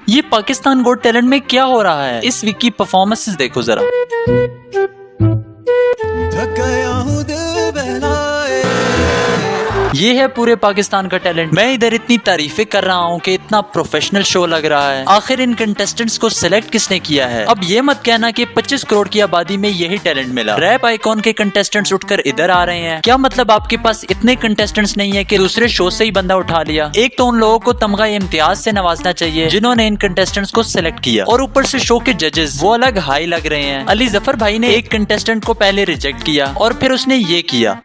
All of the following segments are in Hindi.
ये पाकिस्तान गोट टैलेंट में क्या हो रहा है? इस वीक की परफॉर्मेंसेस देखो जरा। ये है पूरे पाकिस्तान का टैलेंट। मैं इधर इतनी तारीफें कर रहा हूँ कि इतना प्रोफेशनल शो लग रहा है। आखिर इन कंटेस्टेंट्स को सिलेक्ट किसने किया है? अब ये मत कहना कि 25 करोड़ की आबादी में यही टैलेंट मिला। रैप आइकॉन के कंटेस्टेंट्स उठकर इधर आ रहे हैं। क्या मतलब आपके पास इतने कंटेस्टेंट्स नहीं है कि दूसरे शो से ही बंदा उठा लिया? एक तो उन लोगों को तमगा इम्तियाज से नवाजना चाहिए जिन्होंने इन कंटेस्टेंट्स को सिलेक्ट किया, और ऊपर से शो के जजेस वो अलग हाई लग रहे हैं। अली जफर भाई ने एक कंटेस्टेंट को पहले रिजेक्ट किया और फिर उसने ये किया,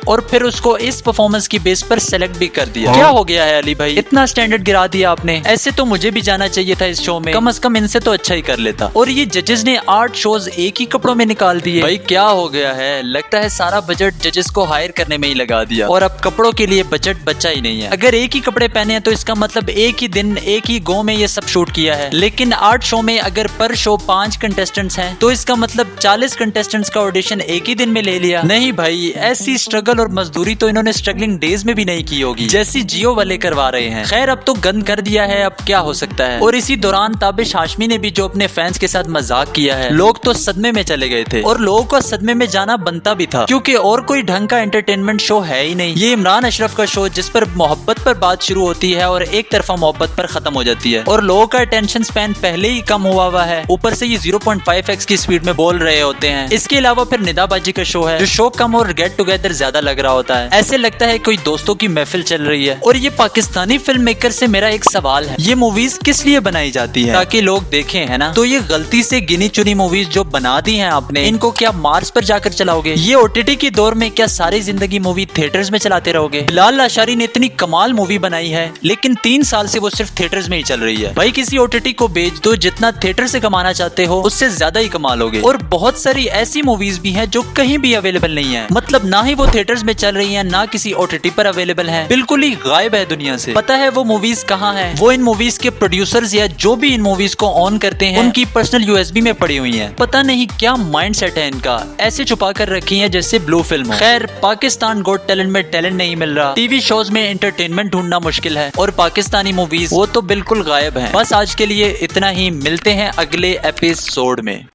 और फिर उसको इस परफॉर्मेंस की बेस पर सेलेक्ट भी कर दिया। क्या हो गया है अली भाई, इतना स्टैंडर्ड गिरा दिया आपने। ऐसे तो मुझे भी जाना चाहिए था इस शो में, कम से कम इनसे तो अच्छा ही कर लेता। और ये जजेस ने 8 शोज एक ही कपड़ों में निकाल दिए। भाई क्या हो गया है? लगता है सारा बजट जजेस को हायर करने में ही लगा दिया और अब कपड़ों के लिए बजट बचा ही नहीं है। अगर एक ही कपड़े पहने हैं तो इसका मतलब एक ही दिन एक ही गो में ये सब शूट किया है। लेकिन 8 शो में अगर पर शो 5 कंटेस्टेंट्स हैं तो इसका मतलब 40 कंटेस्टेंट्स का ऑडिशन एक ही दिन में ले लिया। नहीं भाई, ऐसी स्ट्रगल और मजदूरी तो इन्होंने स्ट्रगलिंग डेज में भी नहीं की होगी जैसी जियो वाले करवा रहे हैं। खैर अब तो गंद कर दिया है, अब क्या हो सकता है। और इसी दौरान ताबिश हाशमी ने भी जो अपने फैंस के साथ मजाक किया है, लोग तो सदमे में चले गए थे। और लोगों को सदमे में जाना बनता भी था क्योंकि और कोई ढंग का एंटरटेनमेंट शो है ही नहीं। ये इमरान अशरफ का शो जिस पर मोहब्बत पर बात शुरू होती है और एक तरफा मोहब्बत पर खत्म हो जाती है, और लोगों का अटेंशन स्पैन पहले ही कम हुआ है, ऊपर से ये 0.5x की स्पीड में बोल रहे होते हैं। इसके अलावा फिर निदाबाजी का शो है जो शो कम और गेट टुगेदर ज्यादा लग रहा होता है। ऐसे लगता है कोई दोस्तों की महफिल चल रही है। और ये पाकिस्तानी फिल्म मेकर से मेरा एक सवाल है, ये मूवीज किस लिए बनाई जाती है? ताकि लोग देखें, है ना? तो ये गलती से गिनी चुनी मूवीज जो बना दी हैं आपने, इनको क्या मार्स पर जाकर चलाओगे? ये ओटीटी के दौर में क्या सारी जिंदगी मूवी थिएटर्स में चलाते रहोगे? बिलाल लाशारी ने इतनी कमाल मूवी बनाई है लेकिन 3 साल से वो सिर्फ थिएटर्स में ही चल रही है। भाई किसी ओटीटी को बेच दो, जितना थिएटर से कमाना चाहते हो उससे ज्यादा ही कमा लोगे। और बहुत सारी ऐसी मूवीज भी हैं जो कहीं भी अवेलेबल नहीं है, मतलब ना ही वो थिएटर्स में चल रही हैं ना किसी ओटीटी पर अवेलेबल है, बिल्कुल ही गायब है दुनिया से। पता है वो मूवीज कहाँ हैं? वो इन मूवीज के प्रोड्यूसर्स या जो भी इन मूवीज को ऑन करते हैं उनकी पर्सनल यूएसबी में पड़ी हुई हैं। पता नहीं क्या माइंडसेट है इनका, ऐसे छुपा कर रखी है जैसे ब्लू फिल्म हो। खैर पाकिस्तान गोट टैलेंट में टैलेंट नहीं मिल रहा, टीवी शोज में एंटरटेनमेंट ढूंढना मुश्किल है, और पाकिस्तानी मूवीज वो तो बिल्कुल गायब है। बस आज के लिए इतना ही, मिलते हैं अगले एपिसोड में।